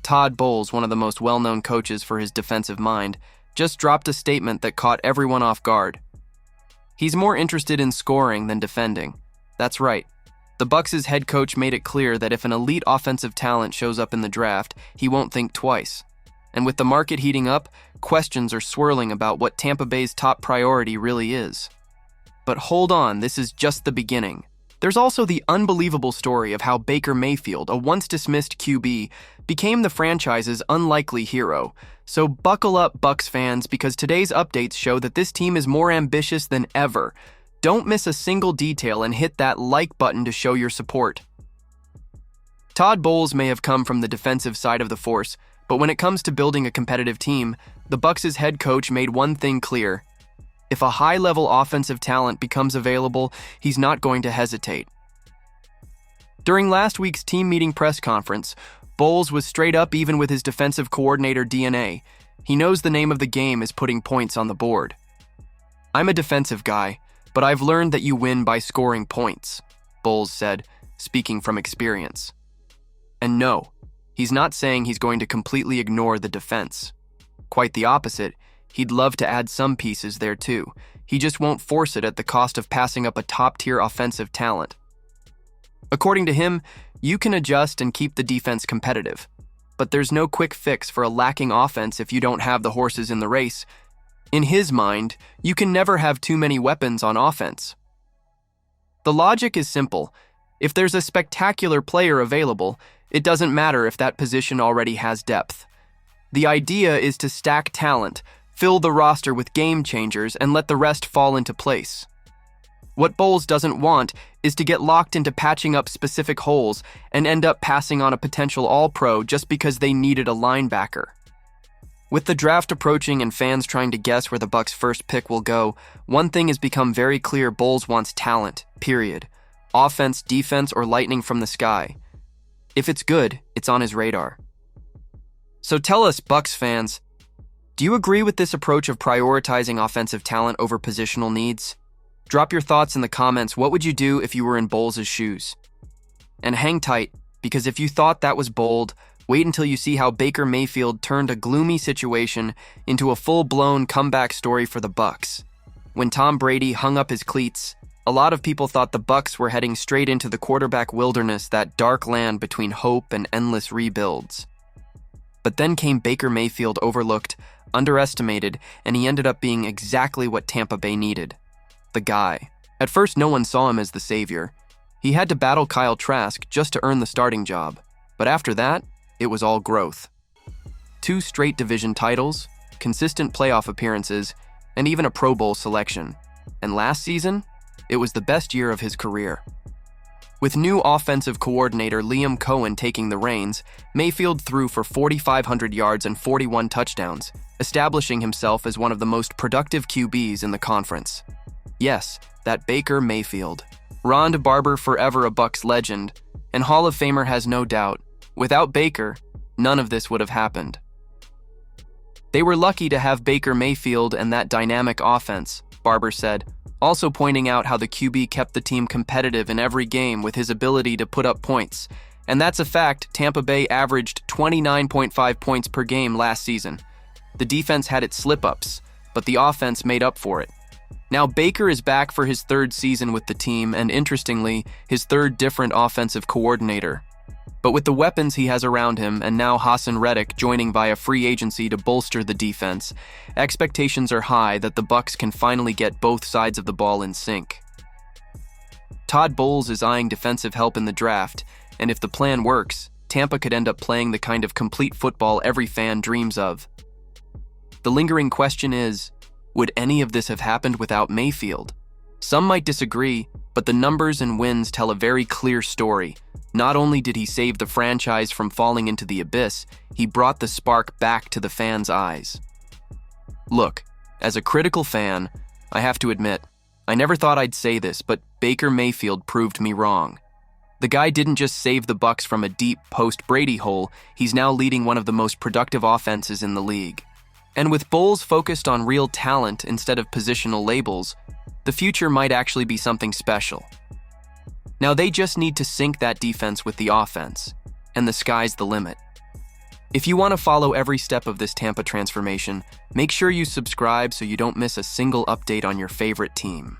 Todd Bowles, one of the most well-known coaches for his defensive mind, just dropped a statement that caught everyone off guard. He's more interested in scoring than defending. That's right. The Bucs' head coach made it clear that if an elite offensive talent shows up in the draft, he won't think twice. And with the market heating up, questions are swirling about what Tampa Bay's top priority really is. But hold on, this is just the beginning. There's also the unbelievable story of how Baker Mayfield, a once-dismissed QB, became the franchise's unlikely hero. So buckle up, Bucs fans, because today's updates show that this team is more ambitious than ever. Don't miss a single detail and hit that like button to show your support. Todd Bowles may have come from the defensive side of the force, but when it comes to building a competitive team, the Bucs' head coach made one thing clear. If a high-level offensive talent becomes available, he's not going to hesitate. During last week's team meeting press conference, Bowles was straight up even with his defensive coordinator DNA. He knows the name of the game is putting points on the board. "I'm a defensive guy, but I've learned that you win by scoring points," Bowles said, speaking from experience. And no, he's not saying he's going to completely ignore the defense. Quite the opposite. He'd love to add some pieces there too. He just won't force it at the cost of passing up a top-tier offensive talent. According to him, you can adjust and keep the defense competitive. But there's no quick fix for a lacking offense if you don't have the horses in the race. In his mind, you can never have too many weapons on offense. The logic is simple. If there's a spectacular player available, it doesn't matter if that position already has depth. The idea is to stack talent, fill the roster with game changers, and let the rest fall into place. What Bowles doesn't want is to get locked into patching up specific holes and end up passing on a potential All-Pro just because they needed a linebacker. With the draft approaching and fans trying to guess where the Bucs' first pick will go, one thing has become very clear: Bowles wants talent, period. Offense, defense, or lightning from the sky. If it's good, it's on his radar. So tell us, Bucs fans, do you agree with this approach of prioritizing offensive talent over positional needs? Drop your thoughts in the comments. What would you do if you were in Bowles' shoes? And hang tight, because if you thought that was bold, wait until you see how Baker Mayfield turned a gloomy situation into a full-blown comeback story for the Bucs. When Tom Brady hung up his cleats, a lot of people thought the Bucs were heading straight into the quarterback wilderness, that dark land between hope and endless rebuilds. But then came Baker Mayfield, overlooked, underestimated, and he ended up being exactly what Tampa Bay needed. The guy. At first, no one saw him as the savior. He had to battle Kyle Trask just to earn the starting job. But after that, it was all growth. 2 straight division titles, consistent playoff appearances, and even a Pro Bowl selection. And last season, it was the best year of his career. With new offensive coordinator Liam Cohen taking the reins, Mayfield threw for 4,500 yards and 41 touchdowns, establishing himself as one of the most productive QBs in the conference. Yes, that Baker Mayfield. Ron Barber, forever a Bucs legend, and Hall of Famer, has no doubt. Without Baker, none of this would have happened. They were lucky to have Baker Mayfield and that dynamic offense, Barber said, also pointing out how the QB kept the team competitive in every game with his ability to put up points. And that's a fact. Tampa Bay averaged 29.5 points per game last season. The defense had its slip-ups, but the offense made up for it. Now Baker is back for his 3rd season with the team, and interestingly, his 3rd different offensive coordinator. But with the weapons he has around him, and now Hassan Reddick joining via free agency to bolster the defense, expectations are high that the Bucs can finally get both sides of the ball in sync. Todd Bowles is eyeing defensive help in the draft, and if the plan works, Tampa could end up playing the kind of complete football every fan dreams of. The lingering question is, would any of this have happened without Mayfield? Some might disagree, but the numbers and wins tell a very clear story. Not only did he save the franchise from falling into the abyss, he brought the spark back to the fans' eyes. Look, as a critical fan, I have to admit, I never thought I'd say this, but Baker Mayfield proved me wrong. The guy didn't just save the Bucs from a deep post-Brady hole, he's now leading one of the most productive offenses in the league. And with Bowles focused on real talent instead of positional labels, the future might actually be something special. Now they just need to sync that defense with the offense, and the sky's the limit. If you want to follow every step of this Tampa transformation, make sure you subscribe so you don't miss a single update on your favorite team.